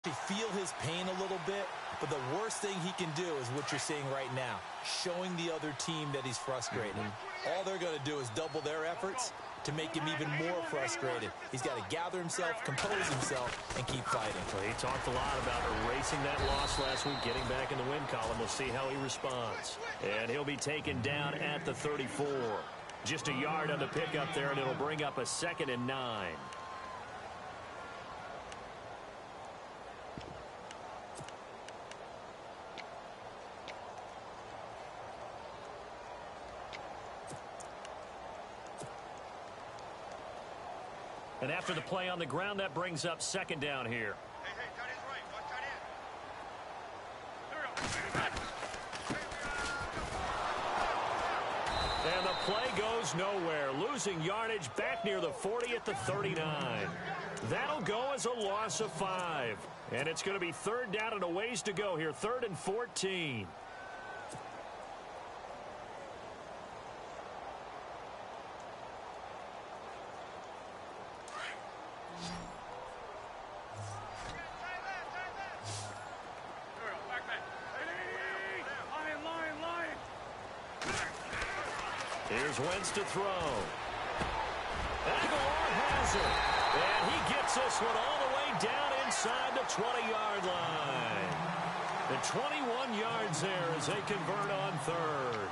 Feel his pain a little bit, but the worst thing he can do is what you're seeing right now, showing the other team that he's frustrated. All they're going to do is double their efforts to make him even more frustrated. He's got to gather himself, compose himself, and keep fighting. Well, he talked a lot about erasing that loss last week, getting back in the win column. We'll see how he responds. And he'll be taken down at the 34. Just a yard on the pickup there, and it'll bring up a 2nd and 9. And after the play on the ground, that brings up 2nd down here. Hey, tight end's right. Watch tight end. And the play goes nowhere. Losing yardage back near the 40 at the 39. That'll go as a loss of 5. And it's going to be 3rd down and a ways to go here. 3rd and 14. Here's Wentz to throw. Aguilar has it. And he gets this one all the way down inside the 20-yard line. And 21 yards there as they convert on 3rd.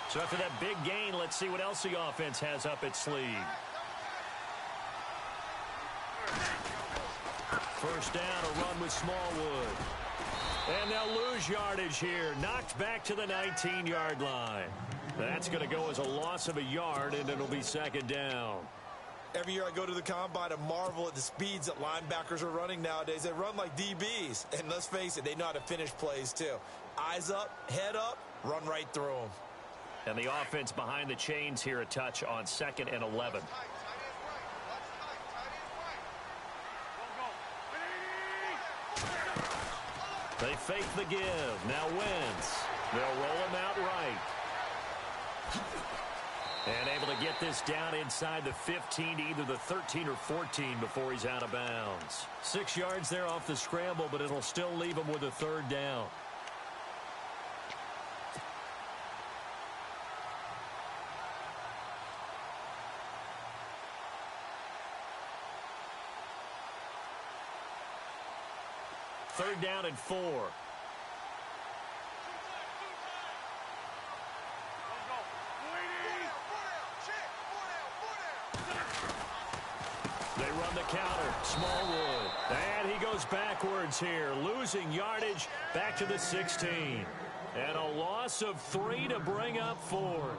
So after that big gain, let's see what else the offense has up its sleeve. First down, a run with Smallwood. And they'll lose yardage here. Knocked back to the 19-yard line. That's going to go as a loss of a yard, and it'll be 2nd down. Every year I go to the combine and marvel at the speeds that linebackers are running nowadays. They run like DBs. And let's face it, they know how to finish plays too. Eyes up, head up, run right through them. And the offense behind the chains here a touch on 2nd and 11. They fake the give. Now Wentz. They'll roll him out right. And able to get this down inside the 15 to either the 13 or 14 before he's out of bounds. 6 yards there off the scramble, but it'll still leave him with a 3rd down. Third down and 4. They run the counter. Smallwood. And he goes backwards here. Losing yardage back to the 16. And a loss of 3 to bring up 4th.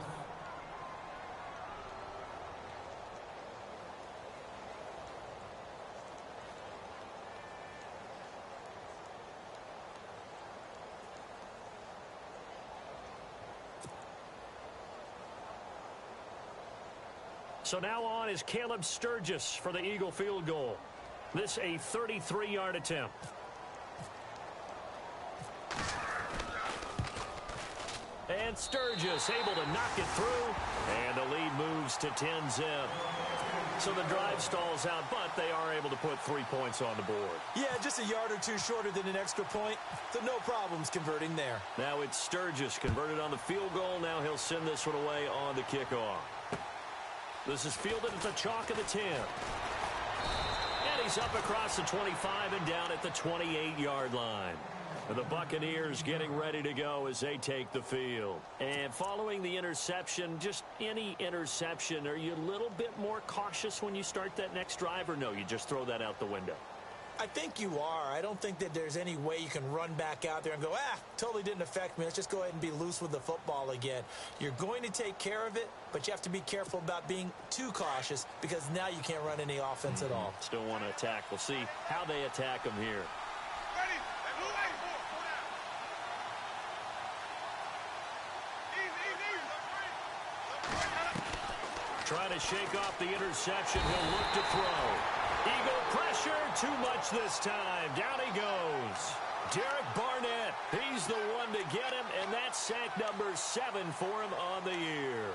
So now on is Caleb Sturgis for the Eagle field goal. This a 33-yard attempt. And Sturgis able to knock it through. And the lead moves to 10-zip. So the drive stalls out, but they are able to put 3 points on the board. Yeah, just a yard or two shorter than an extra point. So no problems converting there. Now it's Sturgis converted on the field goal. Now he'll send this one away on the kickoff. This is fielded at the chalk of the 10. And he's up across the 25 and down at the 28-yard line. And the Buccaneers getting ready to go as they take the field. And following the interception, just any interception, are you a little bit more cautious when you start that next drive, or no, you just throw that out the window? I think you are. I don't think that there's any way you can run back out there and go, totally didn't affect me. Let's just go ahead and be loose with the football again. You're going to take care of it, but you have to be careful about being too cautious because now you can't run any offense at all. Still want to attack. We'll see how they attack them here. Trying to shake off the interception. He'll look to throw. Eagle pressure, too much this time. Down he goes. Derek Barnett, he's the one to get him, and that's sack number 7 for him on the year.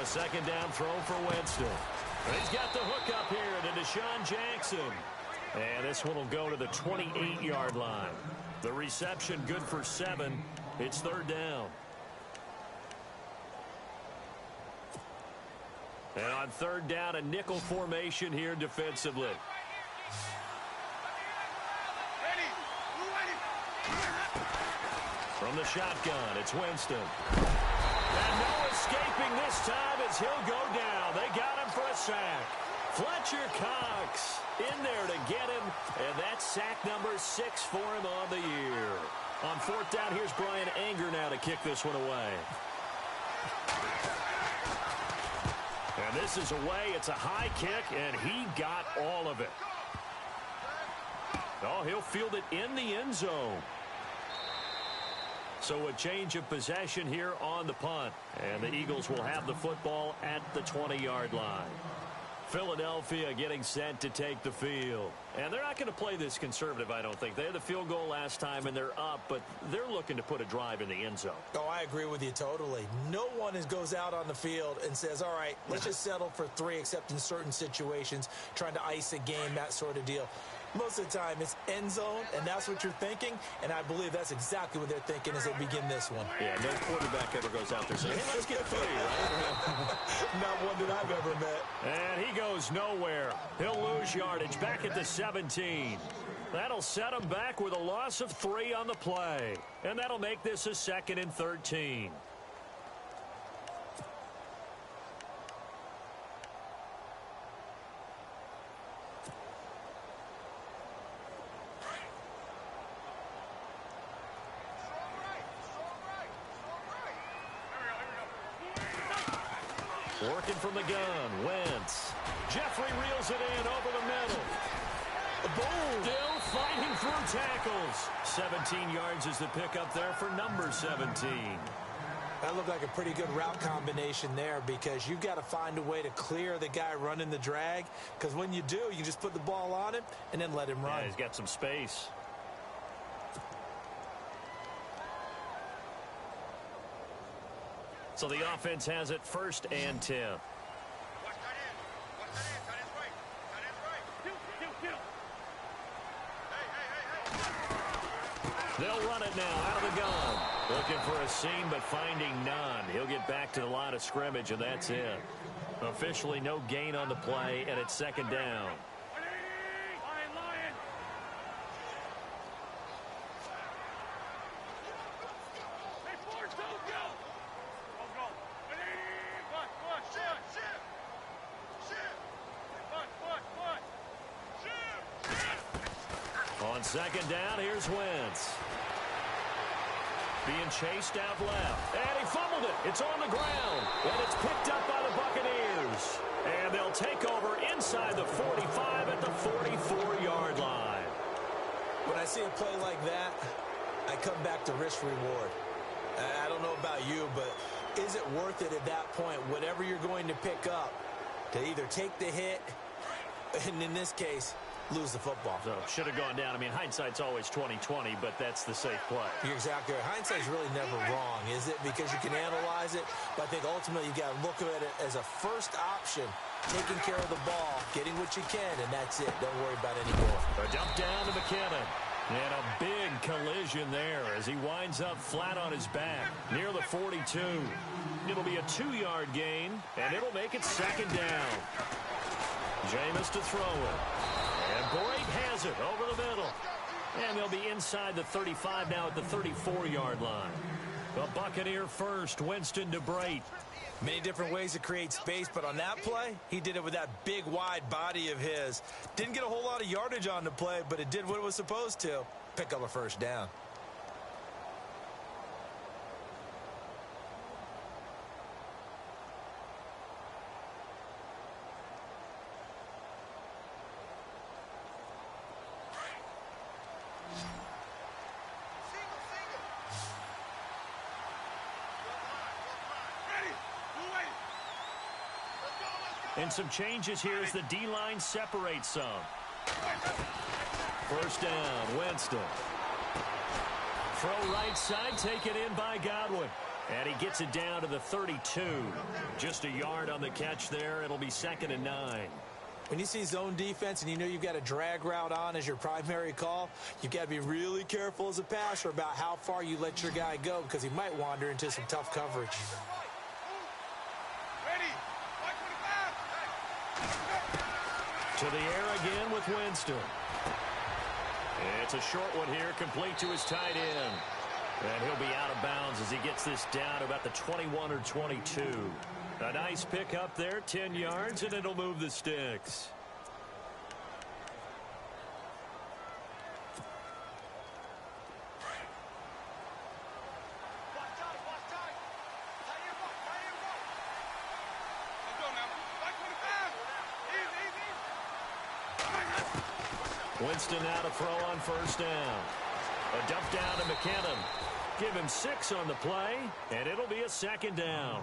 second down throw for Winston. He's got the hook up here to Deshaun Jackson. And this one will go to the 28-yard line. The reception good for 7. It's third down. And on third down, a nickel formation here defensively. From the shotgun, it's Winston. And no escaping this time as he'll go down. They got him for a sack. Fletcher Cox in there to get him, and that's sack number 6 for him on the year. On fourth down, here's Brian Anger now to kick this one away. And this is away. It's a high kick, and he got all of it. Oh, he'll field it in the end zone. So a change of possession here on the punt. And the Eagles will have the football at the 20-yard line. Philadelphia getting set to take the field. And they're not going to play this conservative, I don't think. They had the field goal last time, and they're up, but they're looking to put a drive in the end zone. Oh, I agree with you totally. No one goes out on the field and says, all right, let's just settle for 3, except in certain situations, trying to ice a game, that sort of deal. Most of the time, it's end zone, and that's what you're thinking, and I believe that's exactly what they're thinking as they begin this one. Yeah, no quarterback ever goes out there saying, hey, let's get 3, right? Not one that I've ever met. And he goes nowhere. He'll lose yardage back at the 17. That'll set him back with a loss of 3 on the play. And that'll make this a 2nd and 13. Working from the gun, Wentz. Jeffrey reels it in over the middle. Boom! Still fighting through tackles. 17 yards is the pickup there for number 17. That looked like a pretty good route combination there, because you've got to find a way to clear the guy running the drag, because when you do, you just put the ball on him and then let him run. Yeah, he's got some space. So the offense has it 1st and 10. They'll run it now out of the gun. Looking for a seam, but finding none. He'll get back to the line of scrimmage, and that's it. Officially no gain on the play, and it's 2nd down. On 2nd down, here's Wentz. Being chased out left. And he fumbled it. It's on the ground. And it's picked up by the Buccaneers. And they'll take over inside the 45 at the 44-yard line. When I see a play like that, I come back to risk reward. I don't know about you, but is it worth it at that point, whatever you're going to pick up, to either take the hit, and in this case, lose the football? So should have gone down. I mean, hindsight's always 20/20, but that's the safe play. You're exactly right. Hindsight's really never wrong, is it? Because you can analyze it, but I think ultimately you got to look at it as a first option, taking care of the ball, getting what you can, and that's it. Don't worry about any more. A dump down to McKinnon. And a big collision there as he winds up flat on his back near the 42. It'll be a 2-yard gain, and it'll make it 2nd down. Jameis to throw it. And Boyd has it over the middle. And they'll be inside the 35 now at the 34-yard line. The Buccaneer first, Winston to Brate. Many different ways to create space, but on that play, he did it with that big, wide body of his. Didn't get a whole lot of yardage on the play, but it did what it was supposed to. Pick up a 1st down. And some changes here as the D-line separates some. 1st down, Winston. Throw right side, taken in by Godwin. And he gets it down to the 32. Just a yard on the catch there. It'll be 2nd and 9. When you see zone defense and you know you've got a drag route on as your primary call, you've got to be really careful as a passer about how far you let your guy go because he might wander into some tough coverage. To the air again with Winston. It's a short one here, complete to his tight end. And he'll be out of bounds as he gets this down to about the 21 or 22. A nice pick up there, 10 yards, and it'll move the sticks. Winston now to throw on first down. A dump down to McKinnon. Give him 6 on the play, and it'll be a 2nd down.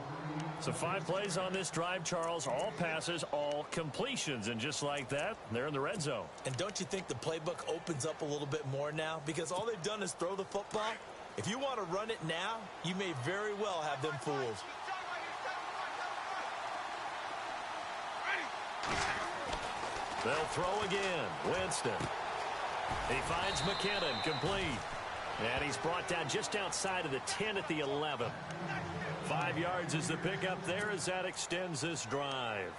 So 5 plays on this drive, Charles. All passes, all completions. And just like that, they're in the red zone. And don't you think the playbook opens up a little bit more now? Because all they've done is throw the football. If you want to run it now, you may very well have them fooled. They'll throw again. Winston. He finds McKinnon, complete. And he's brought down just outside of the 10 at the 11. 5 yards is the pickup there as that extends this drive.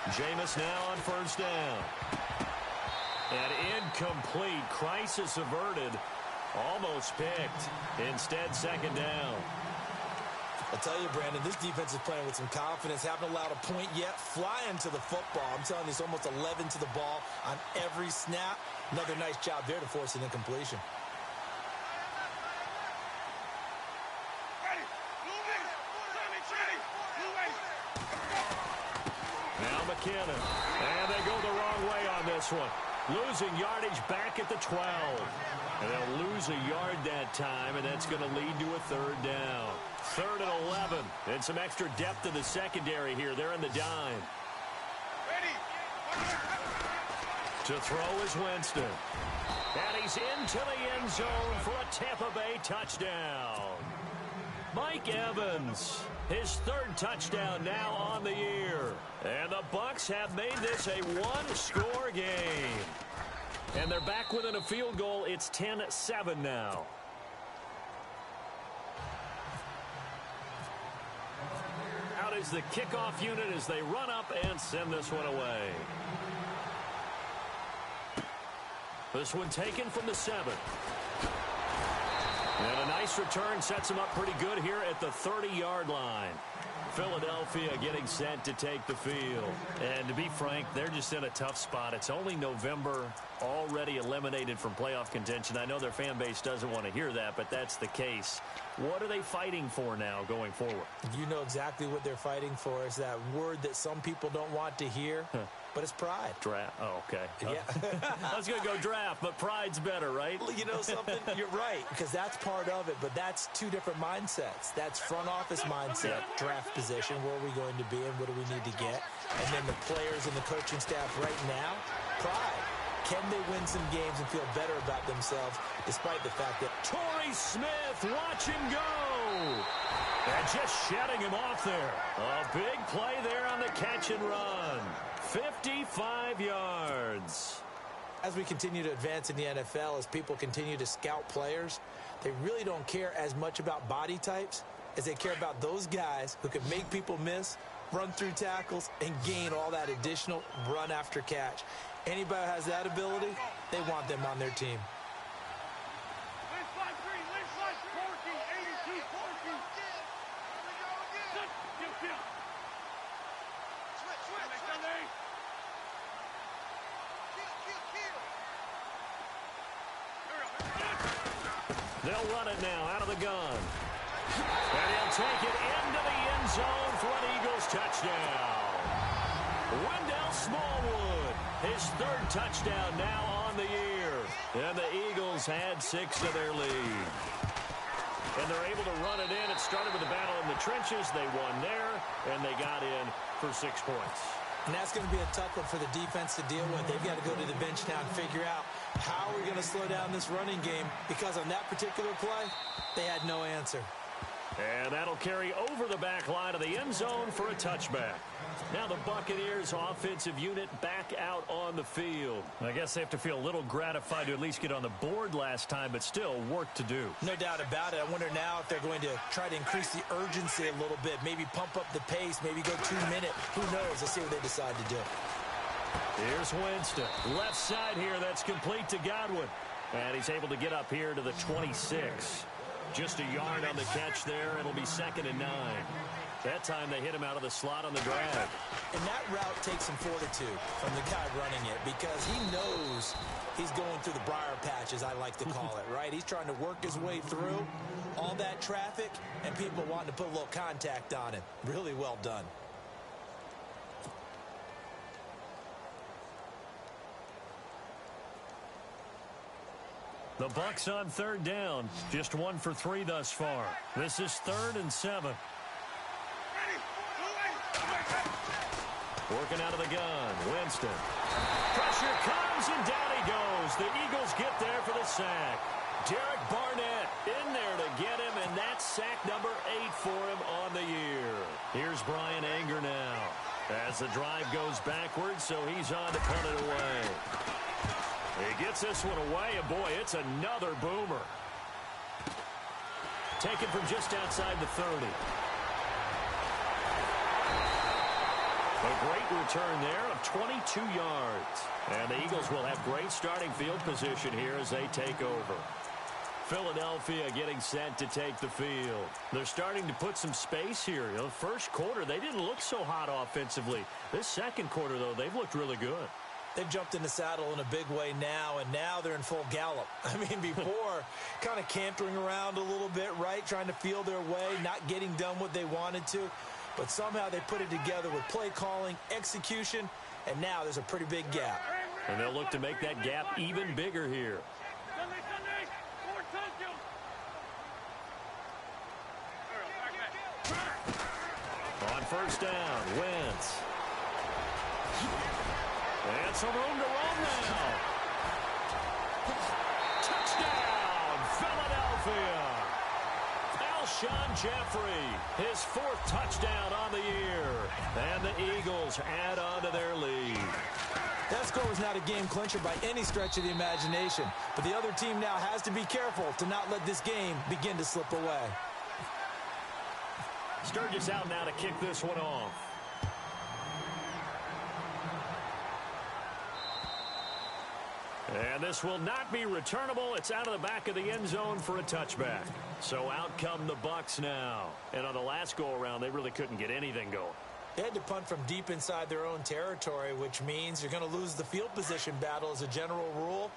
Jameis now on first down. And incomplete. Crisis averted. Almost picked. Instead, 2nd down. I'll tell you, Brandon, this defense is playing with some confidence. Haven't allowed a point yet. Flying to the football. I'm telling you, it's almost 11 to the ball on every snap. Another nice job there to force an incompletion. Now McKinnon. And they go the wrong way on this one. Losing yardage back at the 12. And they'll lose a yard that time, and that's going to lead to a 3rd down. 3rd and 11. And some extra depth in the secondary here. They're in the dime. To throw is Winston. And he's into the end zone for a Tampa Bay touchdown. Mike Evans, his 3rd touchdown now on the year. And the Bucs have made this a one-score game. And they're back within a field goal. It's 10-7 now. Out is the kickoff unit as they run up and send this one away. This one taken from the 7. And a nice return sets them up pretty good here at the 30-yard line. Philadelphia getting set to take the field. And to be frank, they're just in a tough spot. It's only November, already eliminated from playoff contention. I know their fan base doesn't want to hear that, but that's the case. What are they fighting for now going forward? You know exactly what they're fighting for. Is that word that some people don't want to hear, but it's pride. Draft. Oh, okay. Yeah. I was going to go draft, but pride's better, right? You know something? You're right, because that's part of it, but that's 2 different mindsets. That's front office mindset, draft position, where are we going to be and what do we need to get? And then the players and the coaching staff right now, pride. Can they win some games and feel better about themselves despite the fact that Torrey Smith, watch him go. And just shutting him off there. A big play there on the catch and run. 55 yards. As we continue to advance in the NFL, as people continue to scout players, they really don't care as much about body types as they care about those guys who can make people miss, run through tackles, and gain all that additional run after catch. Anybody who has that ability, they want them on their team. They'll run it now out of the gun. And he'll take it into the end zone for an Eagles touchdown. Wendell Smallwood, his 3rd touchdown now on the year. And the Eagles had 6 to their lead. and they're able to run it in. It started with a battle in the trenches. They won there, and they got in for 6 points. And that's going to be a tough one for the defense to deal with. They've got to go to the bench now and figure out how we're going to slow down this running game, because on that particular play, they had no answer. And that'll carry over the back line of the end zone for a touchback. Now the Buccaneers offensive unit back out on the field. I guess they have to feel a little gratified to at least get on the board last time, but still work to do. No doubt about it. I wonder now if they're going to try to increase the urgency a little bit, maybe pump up the pace, maybe go 2-minute. Who knows? Let's see what they decide to do. Here's Winston. Left side here, that's complete to Godwin. And he's able to get up here to the 26. Just a yard on the catch there. It'll be 2nd and 9. That time they hit him out of the slot on the drag. And that route takes some fortitude from the guy running it, because he knows he's going through the briar patch, as I like to call it, right? He's trying to work his way through all that traffic and people wanting to put a little contact on it. Really well done. The Bucs on 3rd down. Just 1 for 3 thus far. This is 3rd and 7. Working out of the gun. Winston. Pressure comes, and down he goes. The Eagles get there for the sack. Derek Barnett in there to get him, and that's sack number 8 for him on the year. Here's Brian Anger now as the drive goes backwards, so he's on to punt it away. He gets this one away, and boy, it's another boomer. Taken from just outside the 30. A great return there of 22 yards. And the Eagles will have great starting field position here as they take over. Philadelphia getting set to take the field. They're starting to put some space here. You know, the first quarter, they didn't look so hot offensively. This second quarter, though, they've looked really good. They've jumped in the saddle in a big way now, and now they're in full gallop. I mean, before, kind of cantering around a little bit, right, trying to feel their way, not getting done what they wanted to. But somehow they put it together with play calling, execution, and now there's a pretty big gap. And they'll look to make that gap even bigger here. On 1st down, Wentz. And some room to run now. Touchdown, Philadelphia. Alshon Jeffrey, his 4th touchdown on the year. And the Eagles add on to their lead. That score was not a game clincher by any stretch of the imagination. But the other team now has to be careful to not let this game begin to slip away. Sturgis out now to kick this one off. And this will not be returnable. It's out of the back of the end zone for a touchback. So out come the Bucs now. And on the last go-around, they really couldn't get anything going. They had to punt from deep inside their own territory, which means you're going to lose the field position battle as a general rule.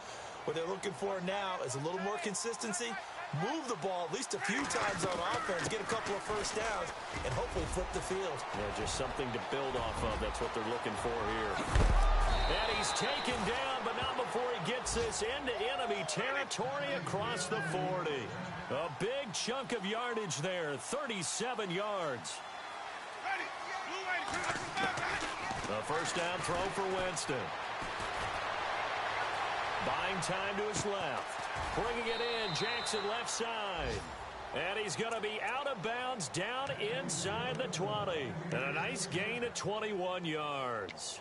What they're looking for now is a little more consistency, move the ball at least a few times on offense, get a couple of first downs, and hopefully flip the field. Yeah, just something to build off of. That's what they're looking for here. And he's taken down, but not before he gets this into enemy territory across the 40. A big chunk of yardage there, 37 yards. A 1st down throw for Winston. Buying time to his left. Bringing it in, Jackson left side. And he's going to be out of bounds down inside the 20. And a nice gain of 21 yards.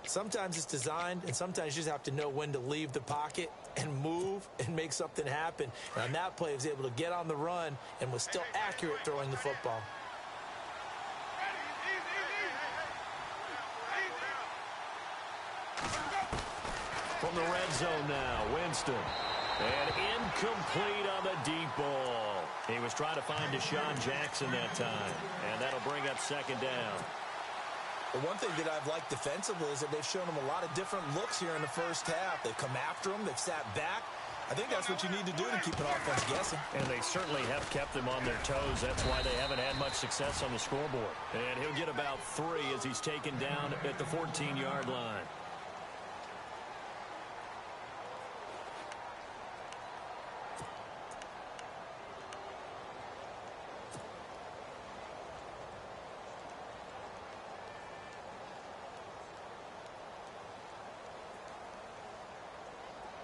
Sometimes it's designed, and sometimes you just have to know when to leave the pocket and move and make something happen. And on that play, he was able to get on the run and was still accurate throwing the football. From the red zone now, Winston. And incomplete on the deep ball. He was trying to find Deshaun Jackson that time. And that'll bring up 2nd down. The one thing that I've liked defensively is that they've shown him a lot of different looks here in the first half. They've come after him. They've sat back. I think that's what you need to do to keep an offense guessing. And they certainly have kept them on their toes. That's why they haven't had much success on the scoreboard. And he'll get about 3 as he's taken down at the 14-yard line.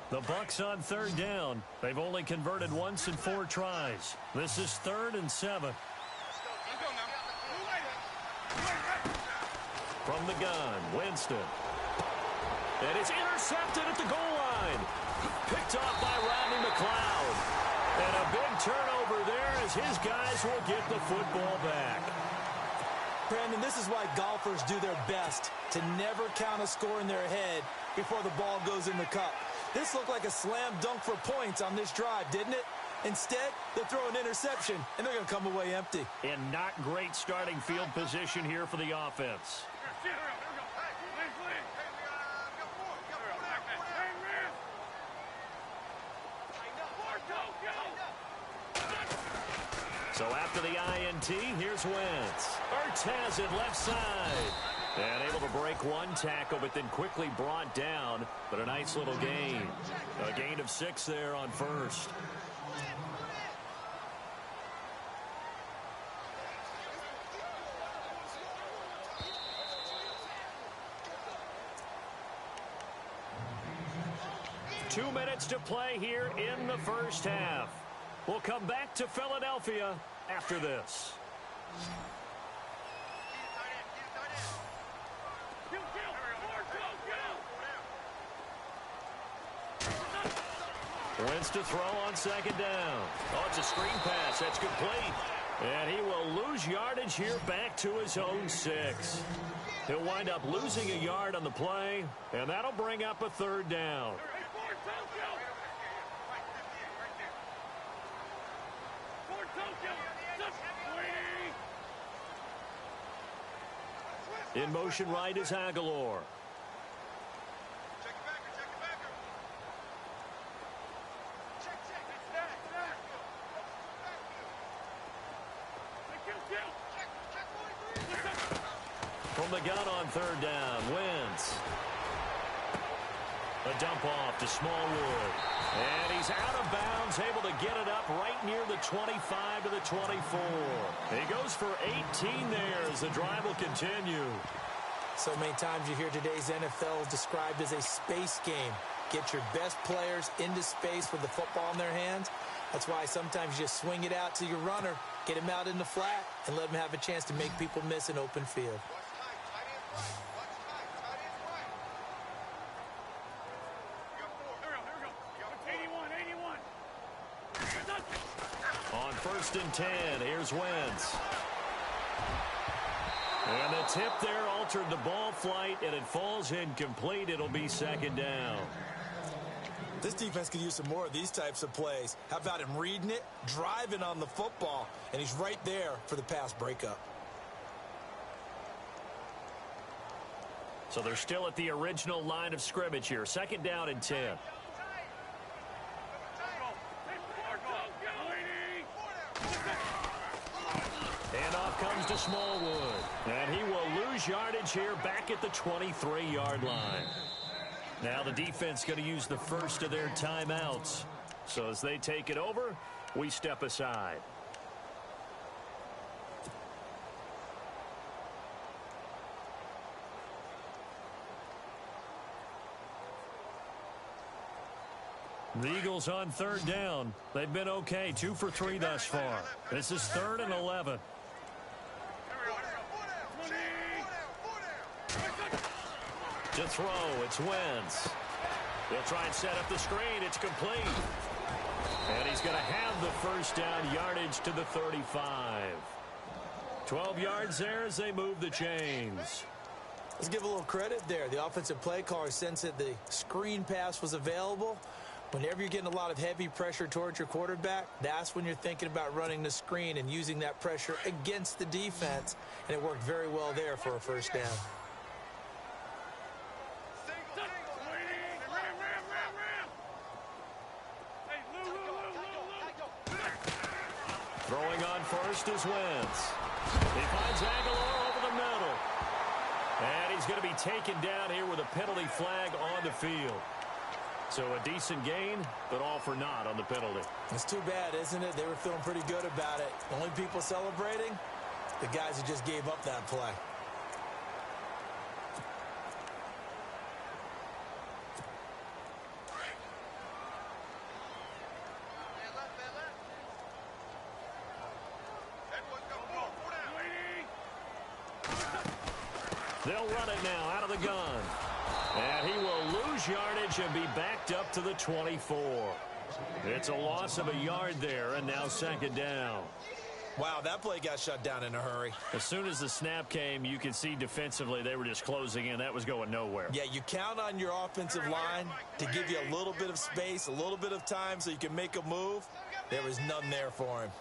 The Bucs on third down. They've only converted once in 4 tries. This is 3rd and 7. From the gun, Winston. And it's intercepted at the goal line. Picked off by Rodney McLeod. And a big turnover there as his guys will get the football back. Brandon, this is why golfers do their best to never count a score in their head before the ball goes in the cup. This looked like a slam dunk for points on this drive, didn't it? Instead, they throw an interception, and they're going to come away empty. And not great starting field position here for the offense. So after the INT, here's Wentz. Ertz has it left side. And able to break one tackle, but then quickly brought down. But a nice little gain. A gain of 6 there on first. Two minutes to play here in the first half. We'll come back to Philadelphia after this. Wentz to throw on second down. Oh, it's a screen pass. That's complete. And he will lose yardage here back to his own 6. He'll wind up losing a yard on the play, and that'll bring up a 3rd down. In motion right is Aguilar. From the gun on 3rd down, Wentz. A dump off to Smallwood. And he's out of bounds, able to get it up right near the 25 to the 24. He goes for 18 there as the drive will continue. So many times you hear today's NFL described as a space game. Get your best players into space with the football in their hands. That's why sometimes you just swing it out to your runner, get him out in the flat, and let him have a chance to make people miss an open field. On 1st and 10, here's Wentz. And the tip there altered the ball flight, and it falls incomplete. It'll be 2nd down. This defense could use some more of these types of plays. How about him reading it, driving on the football, and he's right there for the pass breakup. So they're still at the original line of scrimmage here. 2nd down and 10. And off comes to Smallwood. And he will lose yardage here back at the 23-yard line. Now the defense going to use the first of their timeouts. So as they take it over, we step aside. The Eagles on 3rd down. They've been okay, 2 for 3 thus far. This is 3rd and 11. To throw, it's Wentz. They'll try and set up the screen. It's complete. And he's going to have the first down, yardage to the 35. 12 yards there as they move the chains. Let's give a little credit there. The offensive play caller sensed that the screen pass was available. Whenever you're getting a lot of heavy pressure towards your quarterback, that's when you're thinking about running the screen and using that pressure against the defense. And it worked very well there for a first down. Throwing on first is Wentz. He finds Aguilar over the middle. And he's going to be taken down here with a penalty flag on the field. So a decent gain, but all for naught on the penalty. It's too bad, isn't it? They were feeling pretty good about it. The only people celebrating, the guys who just gave up that play. They'll run it now out of the gun. And he will lose yardage and be backed up to the 24. It's a loss of a yard there, and now second down. Wow, that play got shut down in a hurry. As soon as the snap came, you could see defensively they were just closing in. That was going nowhere. Yeah, you count on your offensive line to give you a little bit of space, a little bit of time so you can make a move. There was none there for him.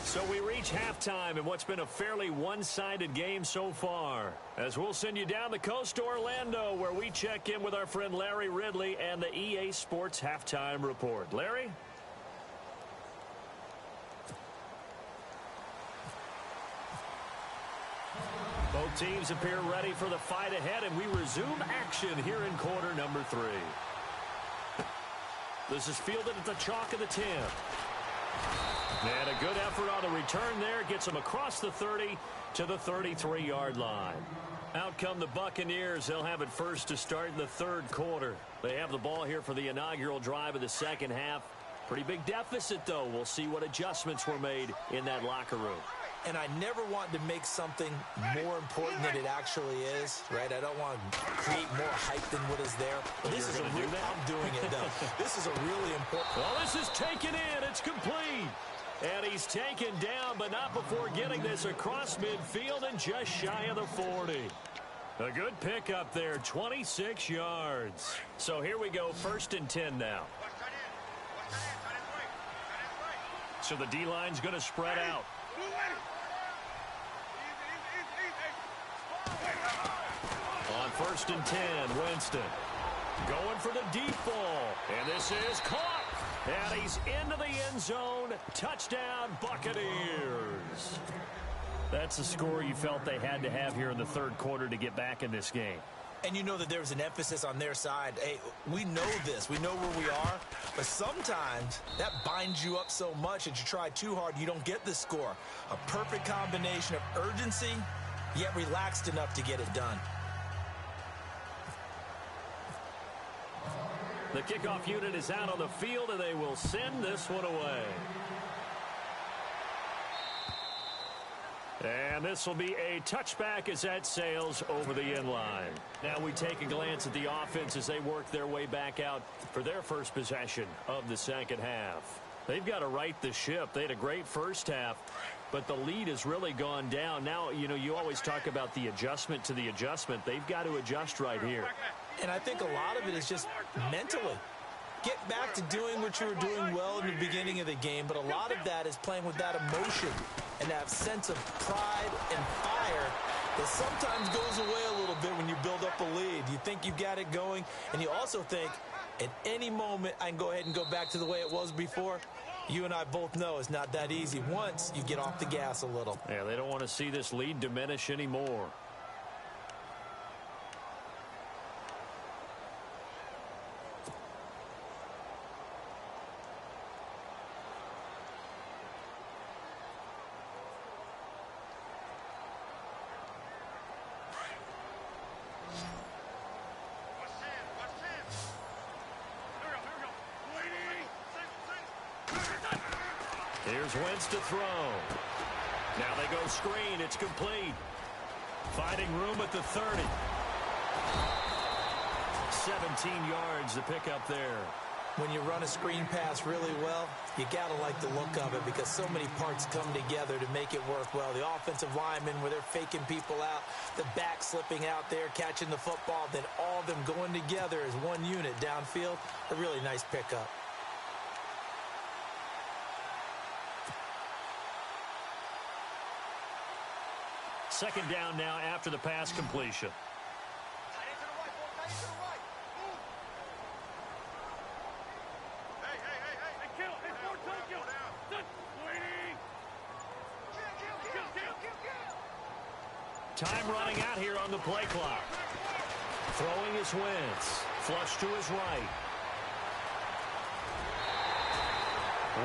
So we reach halftime in what's been a fairly one-sided game so far. As we'll send you down the coast to Orlando, where we check in with our friend Larry Ridley and the EA Sports Halftime Report. Larry? Both teams appear ready for the fight ahead, and we resume action here in quarter number 3. This is fielded at the chalk of the 10. And a good effort on the return there. Gets them across the 30 to the 33-yard line. Out come the Buccaneers. They'll have it first to start in the third quarter. They have the ball here for the inaugural drive of the second half. Pretty big deficit, though. We'll see what adjustments were made in that locker room. And I never want to make something more important than it actually is, right? I don't want to create more hype than what is there. But this is I'm doing it, though. This is a really important. Well, this is taken in. It's complete. And he's taken down, but not before getting this across midfield and just shy of the 40. A good pickup there, 26 yards. So here we go, 1st and 10 now. So the D-line's going to spread out. On 1st and 10, Winston going for the deep ball. And this is caught. And he's into the end zone. Touchdown, Buccaneers. That's the score you felt they had to have here in the third quarter to get back in this game. And you know that there's an emphasis on their side. Hey, we know this. We know where we are. But sometimes that binds you up so much that you try too hard, you don't get the score. A perfect combination of urgency, yet relaxed enough to get it done. The kickoff unit is out on the field, and they will send this one away. And this will be a touchback as that sails over the end line. Now we take a glance at the offense as they work their way back out for their first possession of the second half. They've got to right the ship. They had a great first half, but the lead has really gone down. Now, you know, you always talk about the adjustment to the adjustment. They've got to adjust right here. And I think a lot of it is just mentally. Get back to doing what you were doing well in the beginning of the game, but a lot of that is playing with that emotion and that sense of pride and fire that sometimes goes away a little bit when you build up a lead. You think you've got it going, and you also think at any moment I can go ahead and go back to the way it was before. You and I both know it's not that easy once you get off the gas a little. Yeah, they don't want to see this lead diminish anymore. Here's Wentz to throw. Now they go screen. It's complete. Finding room at the 30. 17 yards to pick up there. When you run a screen pass really well, you got to like the look of it because so many parts come together to make it work well. The offensive linemen where they're faking people out, the back slipping out there, catching the football, then all of them going together as one unit downfield. A really nice pickup. Second down now after the pass completion. Time running out here on the play clock. Throwing is Wentz. Flush to his right.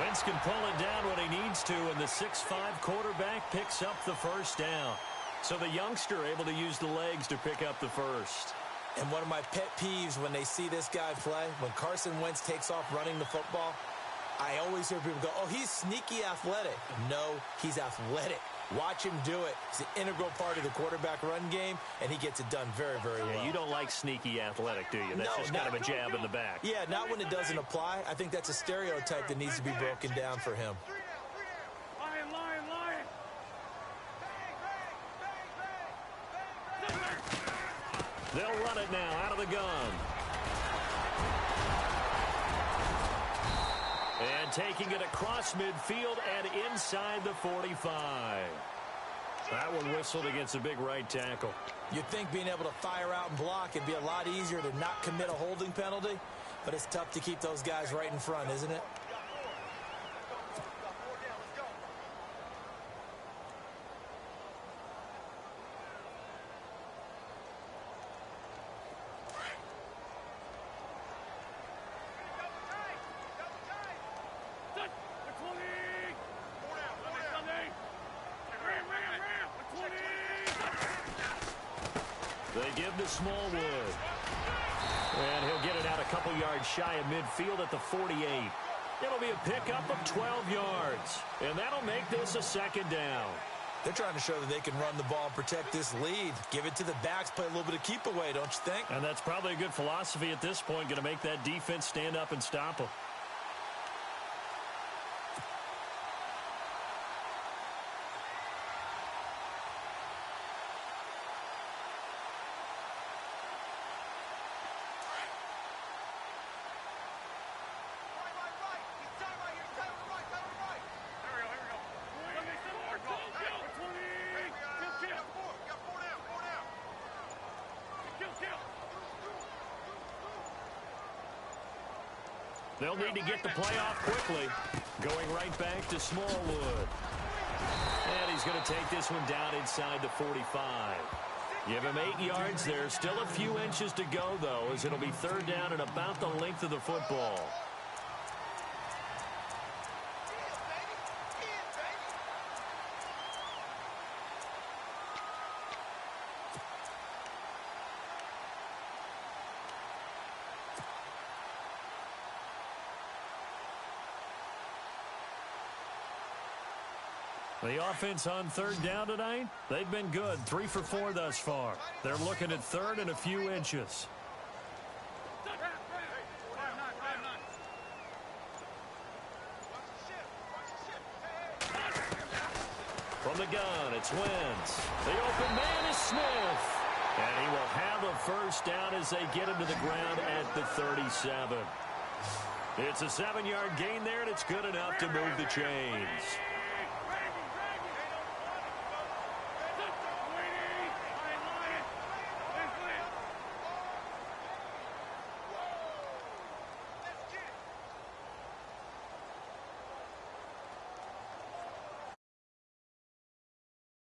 Wentz can pull it down when he needs to, and the 6'5" quarterback picks up the first down. So the youngster able to use the legs to pick up the first. And one of my pet peeves when they see this guy play, when Carson Wentz takes off running the football, I always hear people go, oh, he's sneaky athletic. No, he's athletic. Watch him do it. It's an integral part of the quarterback run game, and he gets it done very, very well. Yeah, you don't like sneaky athletic, do you? That's just kind of a jab in the back. Yeah, not when it doesn't apply. I think that's a stereotype that needs to be broken down for him. They'll run it now out of the gun. And taking it across midfield and inside the 45. That one whistled against a big right tackle. You'd think being able to fire out and block it'd be a lot easier to not commit a holding penalty, but it's tough to keep those guys right in front, isn't it? They give to Smallwood. And he'll get it out a couple yards shy of midfield at the 48. It'll be a pickup of 12 yards. And that'll make this a second down. They're trying to show that they can run the ball and protect this lead. Give it to the backs, play a little bit of keep away, don't you think? And that's probably a good philosophy at this point, going to make that defense stand up and stop them. They'll need to get the play off quickly. Going right back to Smallwood. And he's going to take this one down inside the 45. Give him 8 yards there. Still a few inches to go, though, as it'll be third down and about the length of the football. The offense on third down tonight, they've been good. 3 for 4 thus far. They're looking at third and a few inches. From the gun, it's Wentz. The open man is Smith. And he will have a first down as they get him to the ground at the 37. It's a 7-yard gain there, and it's good enough to move the chains.